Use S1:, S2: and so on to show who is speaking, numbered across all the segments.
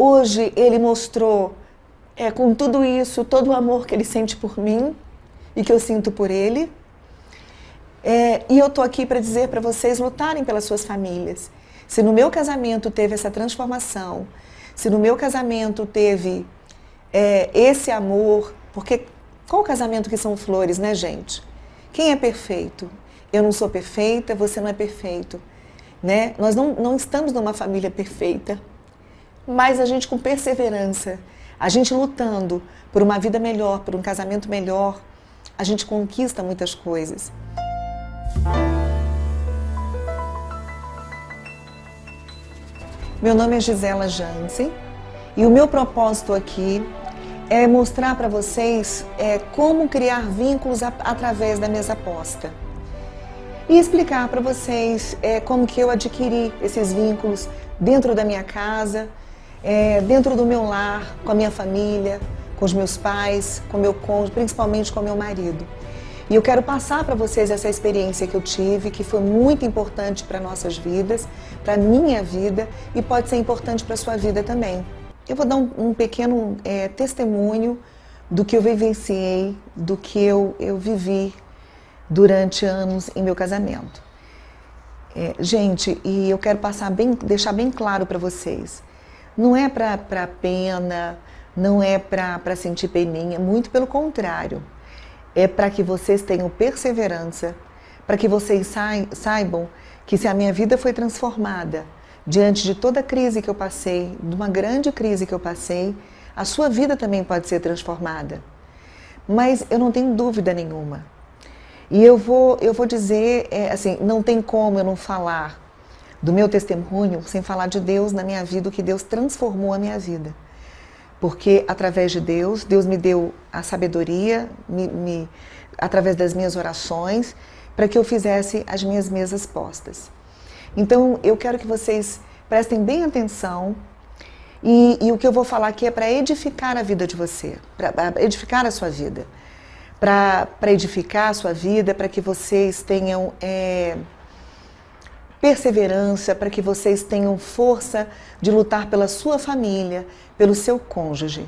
S1: Hoje ele mostrou, com tudo isso, todo o amor que ele sente por mim e que eu sinto por ele. E eu tô aqui para dizer para vocês lutarem pelas suas famílias. Se no meu casamento teve essa transformação, se no meu casamento teve esse amor, porque qual casamento que são flores, né, gente? Quem é perfeito? Eu não sou perfeita, você não é perfeito, né? Nós não estamos numa família perfeita, mas a gente com perseverança, a gente lutando por uma vida melhor, por um casamento melhor, a gente conquista muitas coisas. Meu nome é Gisela Jansen e o meu propósito aqui é mostrar para vocês como criar vínculos através da mesa posta. E explicar para vocês como que eu adquiri esses vínculos dentro da minha casa, dentro do meu lar, com a minha família, com os meus pais, com o meu cônjuge, principalmente com o meu marido. E eu quero passar para vocês essa experiência que eu tive, que foi muito importante para nossas vidas, para a minha vida e pode ser importante para a sua vida também. Eu vou dar um pequeno testemunho do que eu vivenciei, do que eu vivi durante anos em meu casamento. Gente, e eu quero deixar bem claro para vocês, não é para pena, não é para sentir peninha, muito pelo contrário. É para que vocês tenham perseverança, para que vocês saibam que se a minha vida foi transformada diante de toda a crise que eu passei, de uma grande crise que eu passei, a sua vida também pode ser transformada. Mas eu não tenho dúvida nenhuma. E eu vou dizer, assim, não tem como eu não falar do meu testemunho sem falar de Deus na minha vida, o que Deus transformou a minha vida. Porque através de Deus me deu a sabedoria, através das minhas orações, para que eu fizesse as minhas mesas postas. Então, eu quero que vocês prestem bem atenção e o que eu vou falar aqui é para edificar a vida de você, para edificar a sua vida, para edificar a sua vida, para que vocês tenham perseverança, para que vocês tenham força de lutar pela sua família, pelo seu cônjuge.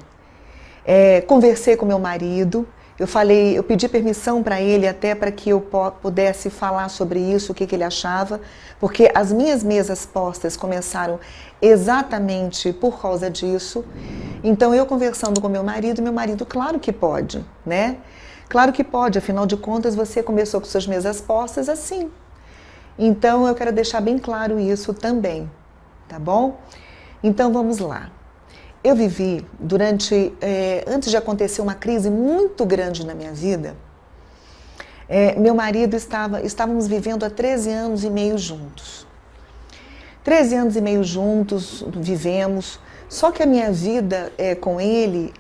S1: Conversei com meu marido, eu pedi permissão para ele até para que eu pudesse falar sobre isso, o que ele achava, porque as minhas mesas postas começaram exatamente por causa disso. Então eu conversando com meu marido, claro que pode, né? Claro que pode, afinal de contas você começou com suas mesas postas assim. Então eu quero deixar bem claro isso também, tá bom? Então vamos lá. Eu vivi antes de acontecer uma crise muito grande na minha vida, meu marido estávamos vivendo há 13 anos e meio juntos. 13 anos e meio juntos, vivemos, só que a minha vida com ele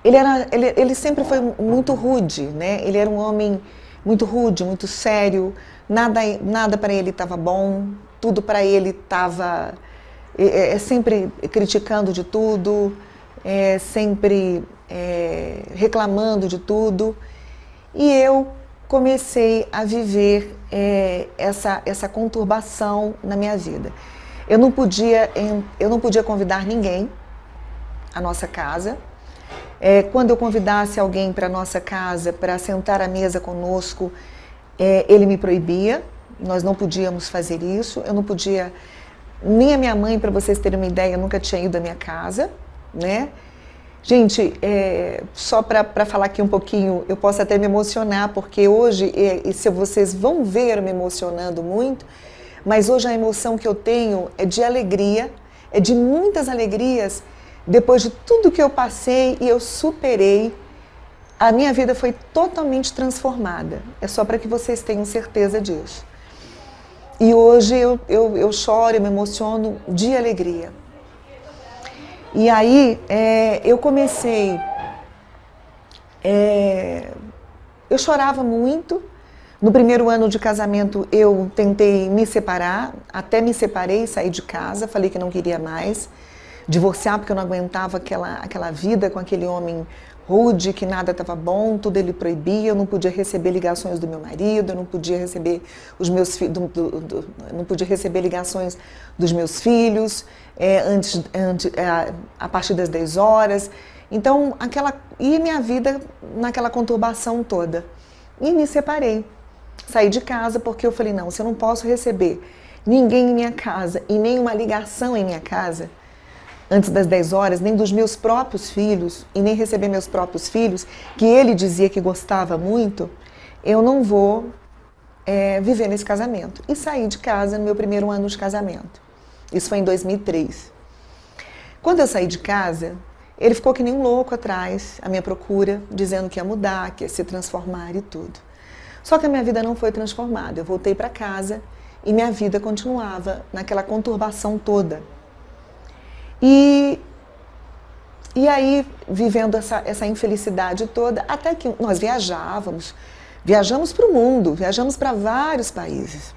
S1: ele sempre foi muito rude, né? Ele era um homem muito rude, muito sério, nada para ele estava bom, tudo para ele estava sempre criticando de tudo, sempre reclamando de tudo. E eu comecei a viver essa conturbação na minha vida. Eu não podia convidar ninguém à nossa casa. Quando eu convidasse alguém para a nossa casa para sentar à mesa conosco, ele me proibia, nós não podíamos fazer isso, eu não podia, nem a minha mãe, para vocês terem uma ideia, nunca tinha ido à minha casa, né? Gente, só para falar aqui um pouquinho, eu posso até me emocionar, porque hoje, se vocês vão ver eu me emocionando muito, mas hoje a emoção que eu tenho é de alegria, é de muitas alegrias. Depois de tudo que eu passei e eu superei, a minha vida foi totalmente transformada. É só para que vocês tenham certeza disso. E hoje eu choro, eu me emociono de alegria. E aí eu comecei... eu chorava muito. No primeiro ano de casamento eu tentei me separar, até me separei, saí de casa, falei que não queria mais. Divorciar porque eu não aguentava aquela vida com aquele homem rude, que nada estava bom, tudo ele proibia, eu não podia receber ligações do meu marido, eu não podia receber não podia receber ligações dos meus filhos a partir das 10 horas. Então, e minha vida naquela conturbação toda. E me separei. Saí de casa porque eu falei, não, se eu não posso receber ninguém em minha casa e nenhuma ligação em minha casa antes das 10 horas, nem dos meus próprios filhos, e nem receber meus próprios filhos, que ele dizia que gostava muito, eu não vou viver nesse casamento. E saí de casa no meu primeiro ano de casamento. Isso foi em 2003. Quando eu saí de casa, ele ficou que nem um louco atrás, à minha procura, dizendo que ia mudar, que ia se transformar e tudo. Só que a minha vida não foi transformada. Eu voltei para casa e minha vida continuava naquela conturbação toda. E aí, vivendo essa infelicidade toda, até que nós viajamos para o mundo, viajamos para vários países.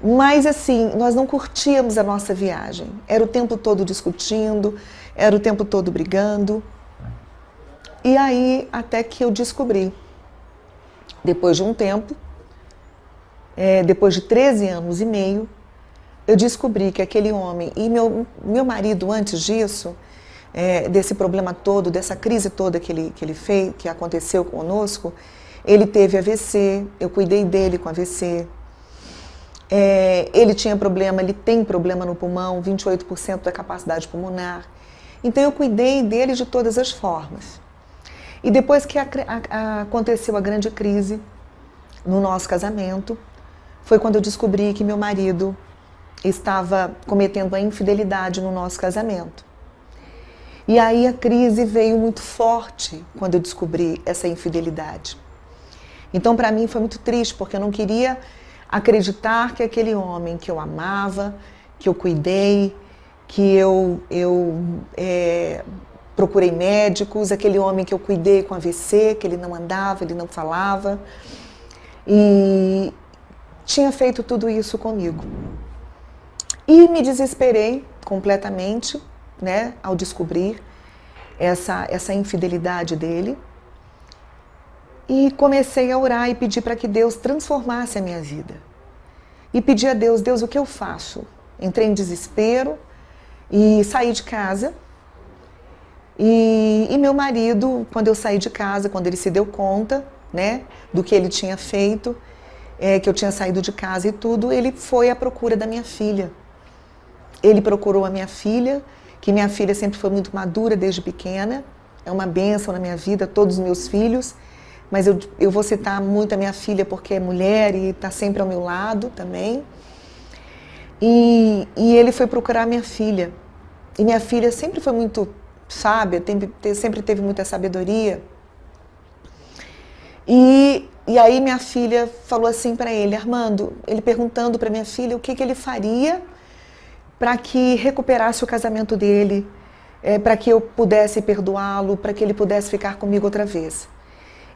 S1: Mas assim, nós não curtíamos a nossa viagem. Era o tempo todo discutindo, era o tempo todo brigando. E aí, até que eu descobri, depois de um tempo, depois de 13 anos e meio, eu descobri que aquele homem e meu marido, antes disso, desse problema todo, dessa crise toda que ele fez, que aconteceu conosco, ele teve AVC, eu cuidei dele com AVC. Ele tem problema no pulmão, 28% da capacidade pulmonar. Então eu cuidei dele de todas as formas. E depois que aconteceu a grande crise no nosso casamento, foi quando eu descobri que meu marido estava cometendo a infidelidade no nosso casamento. E aí a crise veio muito forte quando eu descobri essa infidelidade. Então para mim foi muito triste, porque eu não queria acreditar que aquele homem que eu amava, que eu cuidei, que eu procurei médicos, aquele homem que eu cuidei com AVC, que ele não andava, ele não falava, e tinha feito tudo isso comigo. E me desesperei completamente, né, ao descobrir essa infidelidade dele. E comecei a orar e pedir para que Deus transformasse a minha vida. E pedi a Deus, Deus, o que eu faço? Entrei em desespero e saí de casa. E meu marido, quando eu saí de casa, quando ele se deu conta, né, do que ele tinha feito, que eu tinha saído de casa e tudo, ele foi à procura da minha filha. Ele procurou a minha filha, que minha filha sempre foi muito madura desde pequena, é uma bênção na minha vida, todos os meus filhos, mas eu vou citar muito a minha filha porque é mulher e está sempre ao meu lado também. E ele foi procurar a minha filha. E minha filha sempre foi muito sábia, sempre teve muita sabedoria. E aí minha filha falou assim para ele, Armando, ele perguntando para minha filha o que ele faria para que recuperasse o casamento dele, para que eu pudesse perdoá-lo, para que ele pudesse ficar comigo outra vez.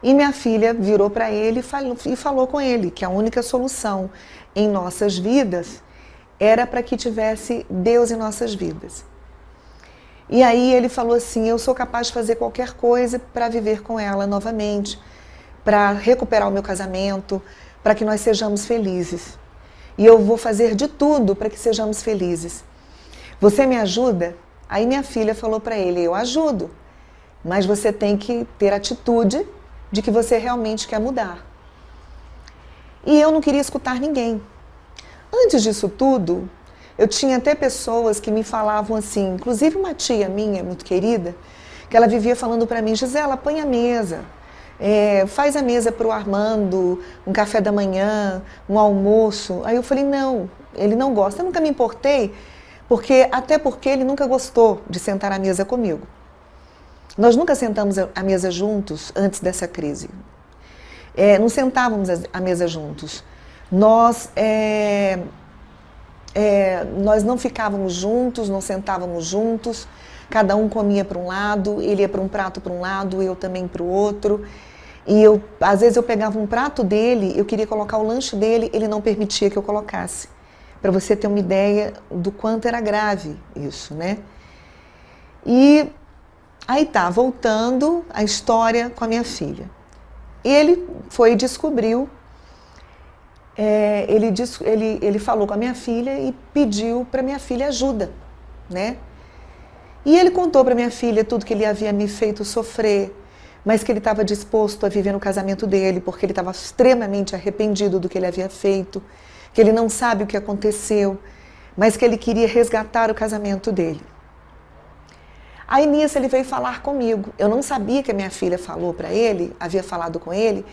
S1: E minha filha virou para ele e falou com ele que a única solução em nossas vidas era para que tivesse Deus em nossas vidas. E aí ele falou assim, eu sou capaz de fazer qualquer coisa para viver com ela novamente, para recuperar o meu casamento, para que nós sejamos felizes. E eu vou fazer de tudo para que sejamos felizes. Você me ajuda? Aí minha filha falou para ele, eu ajudo, mas você tem que ter atitude de que você realmente quer mudar. E eu não queria escutar ninguém. Antes disso tudo, eu tinha até pessoas que me falavam assim, inclusive uma tia minha, muito querida, que ela vivia falando para mim, Gisela, põe a mesa, faz a mesa para o Armando, um café da manhã, um almoço. Aí eu falei, não, ele não gosta. Eu nunca me importei, até porque ele nunca gostou de sentar à mesa comigo. Nós nunca sentamos à mesa juntos antes dessa crise. Não sentávamos à mesa juntos. Nós não ficávamos juntos, não sentávamos juntos. Cada um comia para um lado, ele ia para um prato para um lado, eu também para o outro. E às vezes eu pegava um prato dele, eu queria colocar o lanche dele, ele não permitia que eu colocasse. Para você ter uma ideia do quanto era grave isso, né? E Aí tá, voltando a história com a minha filha. Ele foi e descobriu, ele falou com a minha filha e pediu para minha filha ajuda, né? E ele contou para minha filha tudo que ele havia me feito sofrer, mas que ele estava disposto a viver no casamento dele, porque ele estava extremamente arrependido do que ele havia feito, que ele não sabe o que aconteceu, mas que ele queria resgatar o casamento dele. Aí nisso ele veio falar comigo. Eu não sabia que a minha filha falou para ele, havia falado com ele,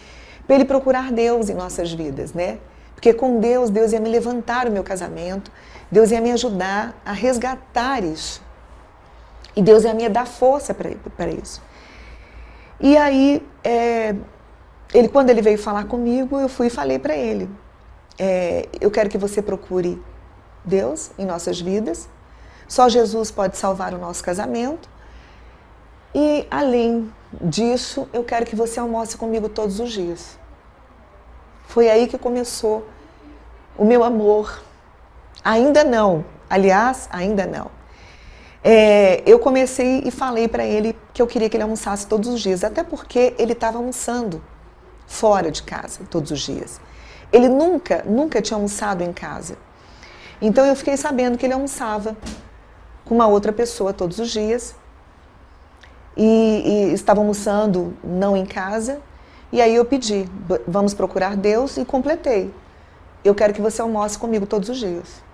S1: para ele procurar Deus em nossas vidas, né? Porque com Deus, Deus ia me levantar o meu casamento, Deus ia me ajudar a resgatar isso. E Deus ia me dar força para isso. E aí, quando ele veio falar comigo, eu fui e falei para ele, eu quero que você procure Deus em nossas vidas, só Jesus pode salvar o nosso casamento, e além disso, eu quero que você almoce comigo todos os dias. Foi aí que começou o meu amor. Ainda não, aliás, ainda não. Eu comecei e falei para ele que eu queria que ele almoçasse todos os dias, até porque ele estava almoçando fora de casa todos os dias. Ele nunca tinha almoçado em casa. Então eu fiquei sabendo que ele almoçava com uma outra pessoa todos os dias e estava almoçando não em casa. E aí eu pedi, vamos procurar Deus, e completei. Eu quero que você almoce comigo todos os dias.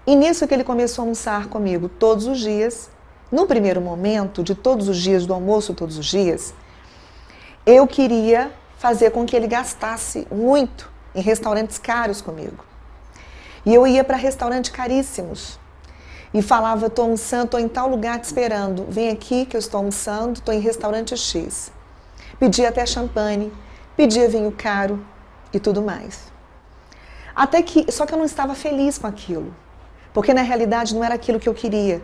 S1: E nisso que ele começou a almoçar comigo todos os dias, no primeiro momento, de todos os dias, do almoço todos os dias, eu queria fazer com que ele gastasse muito em restaurantes caros comigo. E eu ia para restaurantes caríssimos e falava, estou almoçando, estou em tal lugar te esperando, vem aqui que eu estou almoçando, estou em restaurante X. Pedia até champanhe, pedia vinho caro e tudo mais. Só que eu não estava feliz com aquilo. Porque na realidade não era aquilo que eu queria.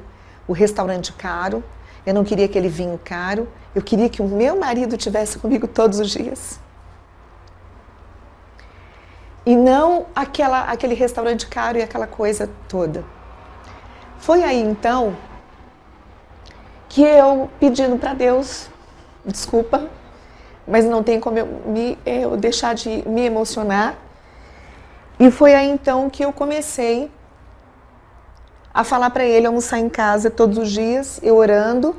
S1: O restaurante caro, eu não queria aquele vinho caro, eu queria que o meu marido estivesse comigo todos os dias. E não aquele restaurante caro e aquela coisa toda. Foi aí então que eu, pedindo para Deus, desculpa, mas não tem como eu deixar de me emocionar. E foi aí então que eu comecei a falar para ele almoçar em casa todos os dias, eu orando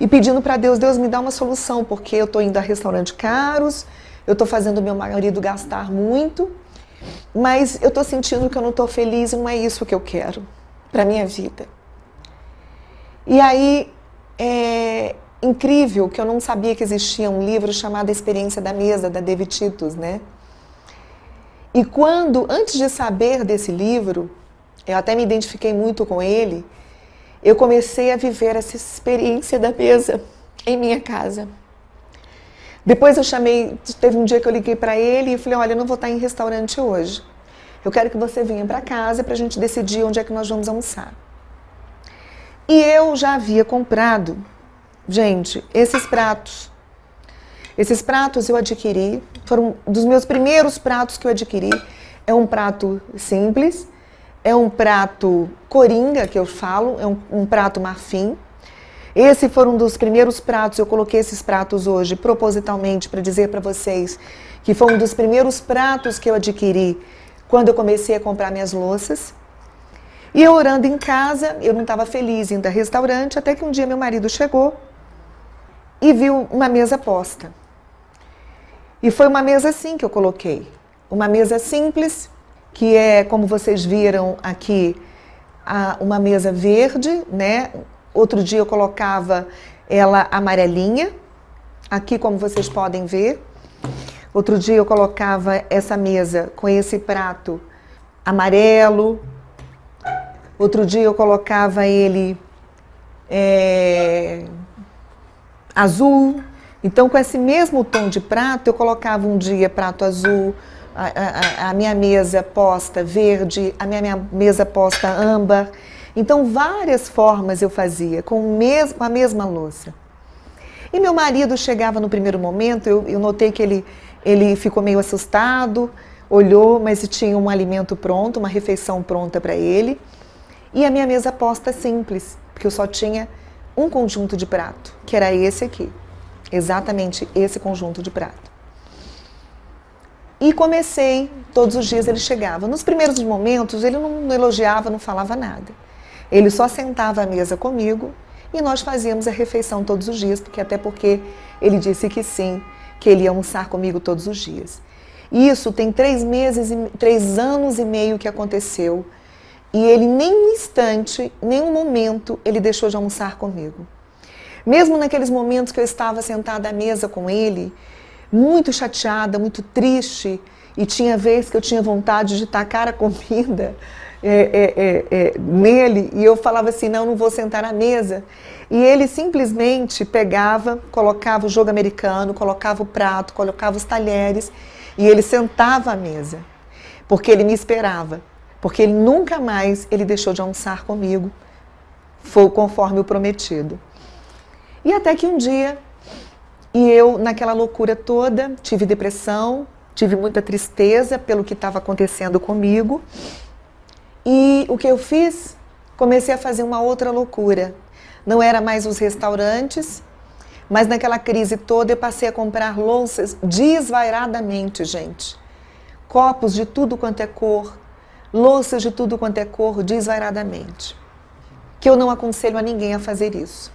S1: e pedindo para Deus, Deus me dá uma solução, porque eu estou indo a restaurantes caros, eu estou fazendo meu marido gastar muito, mas eu estou sentindo que eu não estou feliz e não é isso que eu quero para minha vida. E aí, é incrível que eu não sabia que existia um livro chamado A Experiência da Mesa, da David Titus, né? E antes de saber desse livro, eu até me identifiquei muito com ele, eu comecei a viver essa experiência da mesa em minha casa. Depois teve um dia que eu liguei para ele e falei, olha, eu não vou estar em restaurante hoje. Eu quero que você venha para casa para a gente decidir onde é que nós vamos almoçar. E eu já havia comprado, gente, esses pratos. Esses pratos eu adquiri, foram dos meus primeiros pratos que eu adquiri. É um prato simples, é um prato coringa, que eu falo, é um prato marfim. Esse foi um dos primeiros pratos, eu coloquei esses pratos hoje propositalmente para dizer para vocês que foi um dos primeiros pratos que eu adquiri quando eu comecei a comprar minhas louças. E eu orando em casa, eu não estava feliz indo ao restaurante, até que um dia meu marido chegou e viu uma mesa posta. E foi uma mesa assim que eu coloquei, uma mesa simples, que é, como vocês viram aqui, uma mesa verde, né? Outro dia eu colocava ela amarelinha, aqui como vocês podem ver. Outro dia eu colocava essa mesa com esse prato amarelo. Outro dia eu colocava ele azul. Então, com esse mesmo tom de prato, eu colocava um dia prato azul, a minha mesa posta verde, a minha mesa posta âmbar. Então, várias formas eu fazia, com a mesma louça. E meu marido chegava no primeiro momento, eu notei que ele ficou meio assustado, olhou, mas tinha um alimento pronto, uma refeição pronta para ele. E a minha mesa posta simples, porque eu só tinha um conjunto de prato, que era esse aqui, exatamente esse conjunto de prato. E comecei, todos os dias ele chegava. Nos primeiros momentos ele não elogiava, não falava nada. Ele só sentava à mesa comigo e nós fazíamos a refeição todos os dias, até porque ele disse que sim, que ele ia almoçar comigo todos os dias. Isso tem 3 anos e meio que aconteceu. E ele nem um instante, nem um momento, ele deixou de almoçar comigo. Mesmo naqueles momentos que eu estava sentada à mesa com ele, muito chateada, muito triste, e tinha vezes que eu tinha vontade de tacar a comida nele, e eu falava assim, não vou sentar à mesa. E ele simplesmente pegava, colocava o jogo americano, colocava o prato, colocava os talheres, e ele sentava à mesa, porque ele me esperava. Porque ele nunca mais ele deixou de almoçar comigo, foi conforme o prometido. E até que um dia, e eu naquela loucura toda, tive depressão, tive muita tristeza pelo que estava acontecendo comigo. E o que eu fiz? Comecei a fazer uma outra loucura. Não era mais os restaurantes, mas naquela crise toda eu passei a comprar louças desvairadamente, gente. Copos de tudo quanto é cor, louças de tudo quanto é cor, desvairadamente. Que eu não aconselho a ninguém a fazer isso.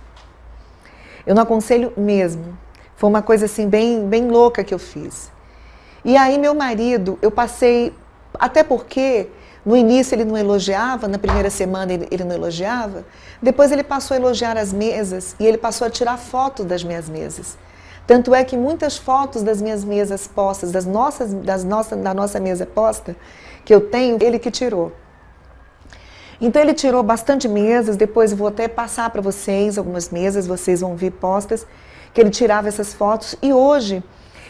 S1: Eu não aconselho mesmo. Foi uma coisa assim bem louca que eu fiz. E aí meu marido, eu passei, até porque no início ele não elogiava, na primeira semana ele não elogiava, depois ele passou a elogiar as mesas e ele passou a tirar fotos das minhas mesas. Tanto é que muitas fotos das minhas mesas postas, da nossa mesa posta, que eu tenho, ele que tirou. Então ele tirou bastante mesas, depois eu vou até passar para vocês algumas mesas, vocês vão ver postas, que ele tirava essas fotos. E hoje,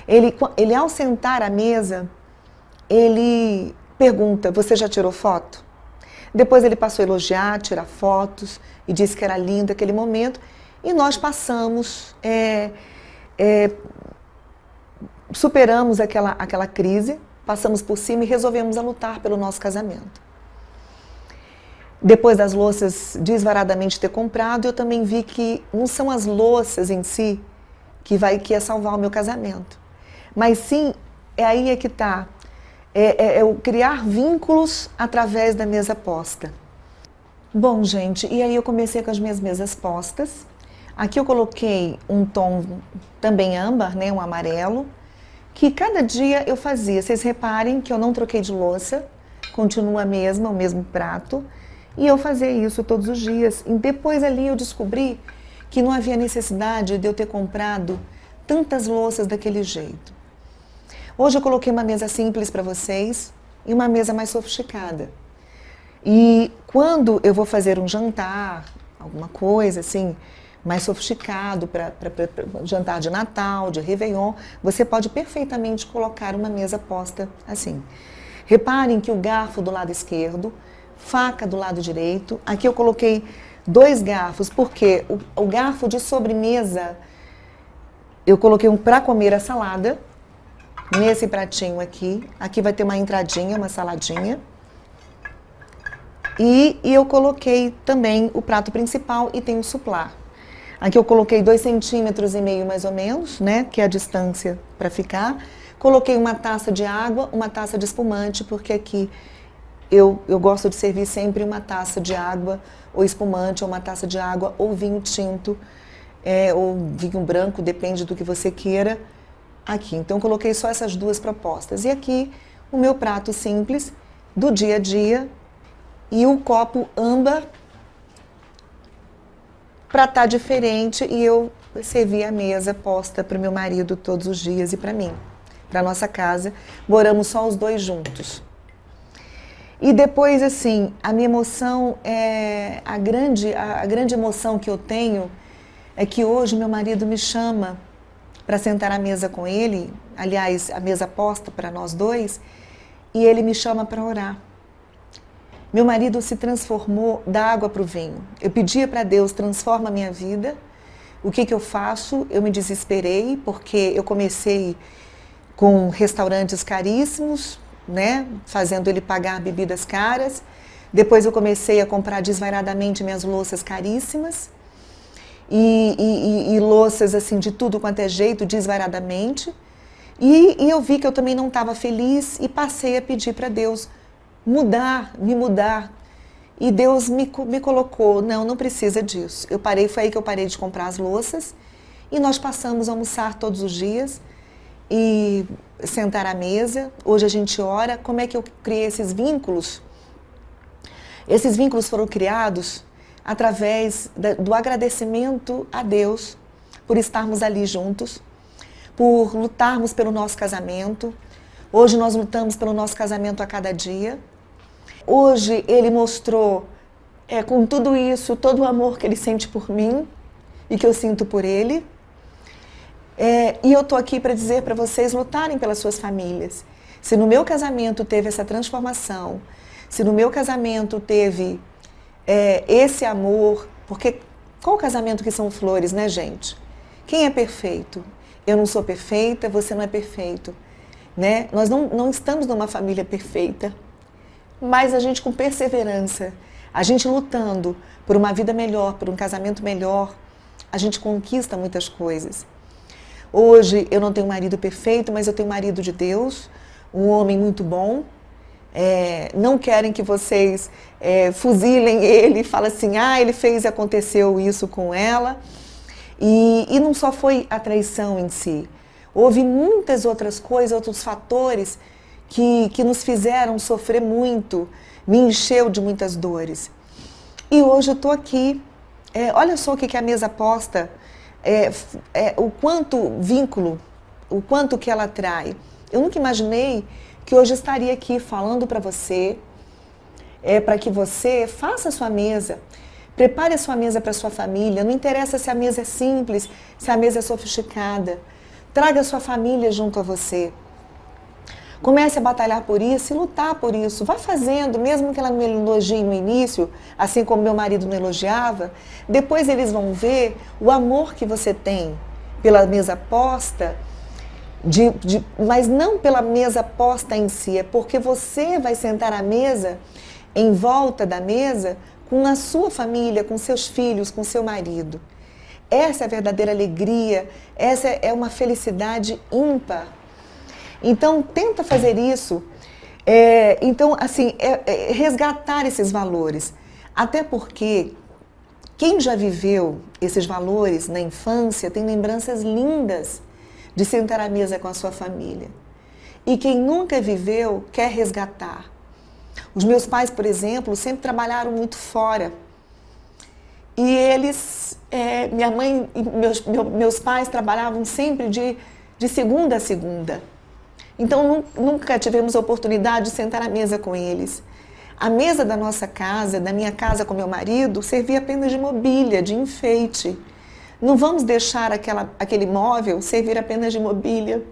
S1: ele ao sentar à mesa, ele pergunta, você já tirou foto? Depois ele passou a elogiar, tirar fotos, e disse que era lindo aquele momento. E nós passamos, superamos aquela crise, passamos por cima e resolvemos a lutar pelo nosso casamento. Depois das louças desvaradamente ter comprado, eu também vi que não são as louças em si que ia salvar o meu casamento. Mas sim, aí é que está. É o criar vínculos através da mesa posta. Bom, gente, e aí eu comecei com as minhas mesas postas. Aqui eu coloquei um tom também âmbar, né, um amarelo, que cada dia eu fazia. Vocês reparem que eu não troquei de louça, continua a mesma, o mesmo prato. E eu fazia isso todos os dias. E depois ali eu descobri que não havia necessidade de eu ter comprado tantas louças daquele jeito. Hoje eu coloquei uma mesa simples para vocês e uma mesa mais sofisticada. E quando eu vou fazer um jantar, alguma coisa assim, mais sofisticado, para jantar de Natal, de Réveillon, você pode perfeitamente colocar uma mesa posta assim. Reparem que o garfo do lado esquerdo, faca do lado direito. Aqui eu coloquei 2 garfos, porque o garfo de sobremesa, eu coloquei um para comer a salada, nesse pratinho aqui. Aqui vai ter uma entradinha, uma saladinha. E eu coloquei também o prato principal e tem o suplá. Aqui eu coloquei 2,5 centímetros mais ou menos, né, que é a distância para ficar. Coloquei uma taça de água, uma taça de espumante, porque aqui eu gosto de servir sempre uma taça de água, ou espumante, ou uma taça de água, ou vinho tinto, ou vinho branco, depende do que você queira, aqui. Então, eu coloquei só essas 2 propostas. E aqui, o meu prato simples, do dia a dia, e o copo âmbar, para estar diferente, e eu servi a mesa posta para o meu marido todos os dias e para mim, para nossa casa. Moramos só os 2 juntos. E depois, assim, a minha emoção, a grande emoção que eu tenho é que hoje meu marido me chama para sentar à mesa com ele, aliás, a mesa posta para nós 2, e ele me chama para orar. Meu marido se transformou da água para o vinho. Eu pedia para Deus, transforma a minha vida. O que eu faço? Eu me desesperei, porque eu comecei com restaurantes caríssimos, né, fazendo ele pagar bebidas caras. Depois eu comecei a comprar desvairadamente minhas louças caríssimas. e louças assim de tudo quanto é jeito, desvairadamente. E eu vi que eu também não estava feliz e passei a pedir para Deus me mudar. E Deus me colocou, não precisa disso. Foi aí que eu parei de comprar as louças e nós passamos a almoçar todos os dias e sentar à mesa. Hoje a gente ora. Como é que eu criei esses vínculos? Esses vínculos foram criados através do agradecimento a Deus por estarmos ali juntos, por lutarmos pelo nosso casamento. Hoje nós lutamos pelo nosso casamento a cada dia. Hoje ele mostrou, com tudo isso, todo o amor que ele sente por mim e que eu sinto por ele. E eu estou aqui para dizer para vocês lutarem pelas suas famílias. Se no meu casamento teve essa transformação, se no meu casamento teve esse amor, porque qual casamento que são flores, né, gente? Quem é perfeito? Eu não sou perfeita, você não é perfeito, né? Nós não estamos numa família perfeita, mas a gente com perseverança, a gente lutando por uma vida melhor, por um casamento melhor, a gente conquista muitas coisas. Hoje eu não tenho um marido perfeito, mas eu tenho um marido de Deus, um homem muito bom. Não querem que vocês fuzilem ele e falem assim, ele fez e aconteceu isso com ela. E não só foi a traição em si, houve muitas outras coisas, outros fatores que nos fizeram sofrer muito, me encheu de muitas dores. E hoje eu estou aqui, olha só o que a mesa posta, o quanto vínculo, o quanto que ela atrai. Eu nunca imaginei que hoje estaria aqui falando para você, para que você faça a sua mesa, prepare a sua mesa para a sua família, não interessa se a mesa é simples, se a mesa é sofisticada, traga a sua família junto a você. Comece a batalhar por isso e lutar por isso. Vai fazendo, mesmo que ela não elogie no início, assim como meu marido não elogiava, depois eles vão ver o amor que você tem pela mesa posta, mas não pela mesa posta em si, é porque você vai sentar à mesa, em volta da mesa, com a sua família, com seus filhos, com seu marido. Essa é a verdadeira alegria, essa é uma felicidade ímpar. Então, tenta fazer isso, resgatar esses valores. Até porque quem já viveu esses valores na infância tem lembranças lindas de sentar à mesa com a sua família. E quem nunca viveu quer resgatar. Os meus pais, por exemplo, sempre trabalharam muito fora. E eles, minha mãe e meus pais trabalhavam sempre de segunda a segunda. Então, nunca tivemos a oportunidade de sentar à mesa com eles. A mesa da nossa casa, da minha casa com meu marido, servia apenas de mobília, de enfeite. Não vamos deixar aquele móvel servir apenas de mobília.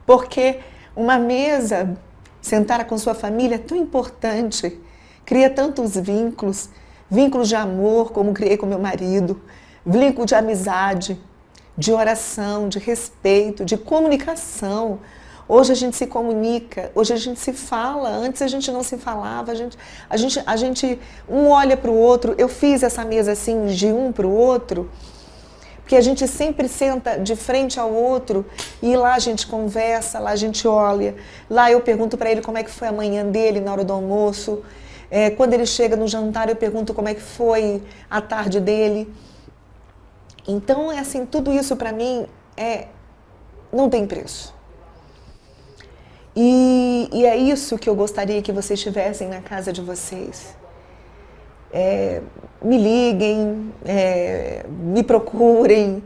S1: Porque uma mesa, sentar com sua família, é tão importante. Cria tantos vínculos, vínculos de amor, como criei com meu marido, vínculo de amizade, de oração, de respeito, de comunicação. Hoje a gente se comunica, hoje a gente se fala, antes a gente não se falava, a gente um olha para o outro. Eu fiz essa mesa assim de um para o outro, porque a gente sempre senta de frente ao outro e lá a gente conversa, lá a gente olha, lá eu pergunto para ele como é que foi a manhã dele na hora do almoço, quando ele chega no jantar eu pergunto como é que foi a tarde dele. Então, assim, tudo isso para mim não tem preço. E é isso que eu gostaria que vocês tivessem na casa de vocês. Me liguem, me procurem.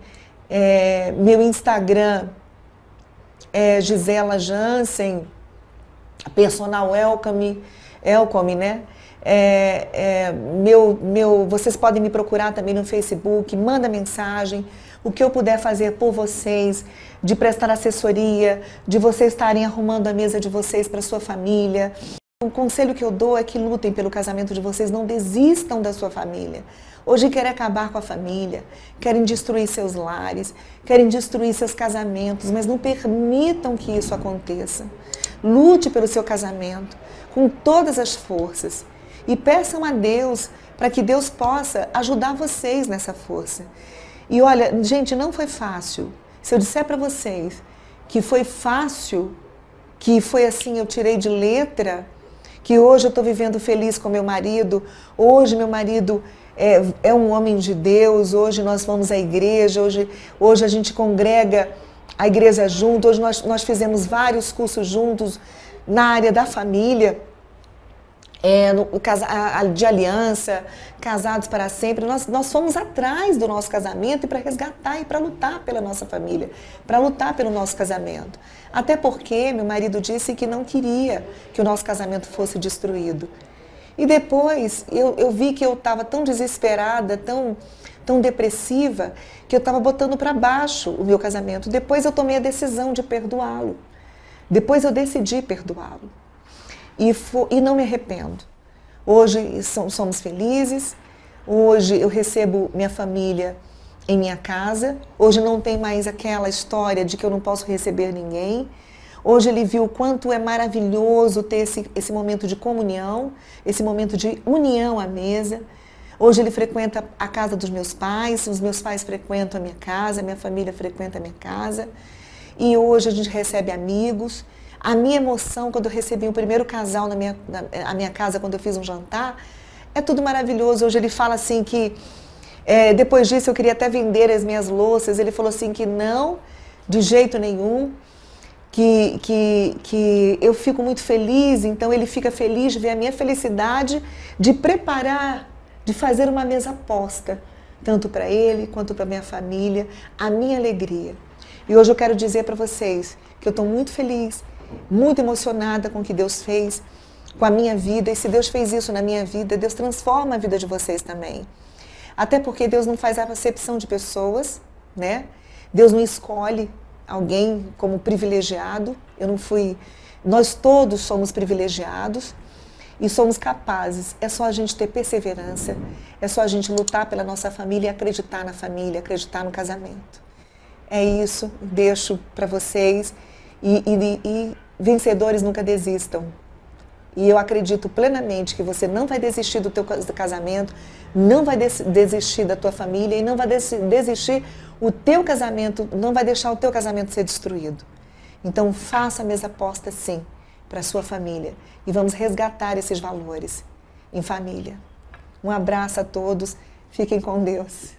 S1: Meu Instagram é Gisela Jansen, personal welcome, né? Vocês podem me procurar também no Facebook, manda mensagem, o que eu puder fazer por vocês, de prestar assessoria, de vocês estarem arrumando a mesa de vocês para sua família. O conselho que eu dou é que lutem pelo casamento de vocês, não desistam da sua família. Hoje querem acabar com a família, querem destruir seus lares, querem destruir seus casamentos, mas não permitam que isso aconteça. Lute pelo seu casamento com todas as forças. e peçam a Deus para que Deus possa ajudar vocês nessa força. E olha, gente, não foi fácil. Se eu disser para vocês que foi fácil, que foi assim, eu tirei de letra, que hoje eu estou vivendo feliz com meu marido, hoje meu marido é um homem de Deus, hoje nós vamos à igreja, hoje a gente congrega a igreja junto, hoje nós fizemos vários cursos juntos na área da família, de aliança, casados para sempre. Nós fomos atrás do nosso casamento e para resgatar e para lutar pela nossa família, para lutar pelo nosso casamento. Até porque meu marido disse que não queria que o nosso casamento fosse destruído. E depois eu vi que eu estava tão desesperada, tão depressiva, que eu estava botando para baixo o meu casamento. Depois eu tomei a decisão de perdoá-lo. Depois eu decidi perdoá-lo. E não me arrependo. Hoje somos felizes, hoje eu recebo minha família em minha casa, hoje não tem mais aquela história de que eu não posso receber ninguém. Hoje ele viu o quanto é maravilhoso ter esse momento de comunhão, esse momento de união à mesa. Hoje ele frequenta a casa dos meus pais, os meus pais frequentam a minha casa, a minha família frequenta a minha casa. E hoje a gente recebe amigos. A minha emoção quando eu recebi o primeiro casal na minha casa, quando eu fiz um jantar, é tudo maravilhoso. Hoje ele fala assim que, depois disso eu queria até vender as minhas louças. Ele falou assim que não, de jeito nenhum, que eu fico muito feliz, então ele fica feliz de ver a minha felicidade de preparar, de fazer uma mesa posta, tanto para ele quanto para minha família, a minha alegria. E hoje eu quero dizer para vocês que eu estou muito feliz, muito emocionada com o que Deus fez com a minha vida, e se Deus fez isso na minha vida, Deus transforma a vida de vocês também. Até porque Deus não faz acepção de pessoas, né? Deus não escolhe alguém como privilegiado. Eu não fui. Nós todos somos privilegiados e somos capazes. É só a gente ter perseverança, é só a gente lutar pela nossa família e acreditar na família, acreditar no casamento. É isso, deixo para vocês. E vencedores nunca desistam. E eu acredito plenamente que você não vai desistir do teu casamento, não vai desistir da tua família e não vai desistir o teu casamento, não vai deixar o teu casamento ser destruído. Então faça a mesa posta sim para a sua família e vamos resgatar esses valores em família. Um abraço a todos, fiquem com Deus.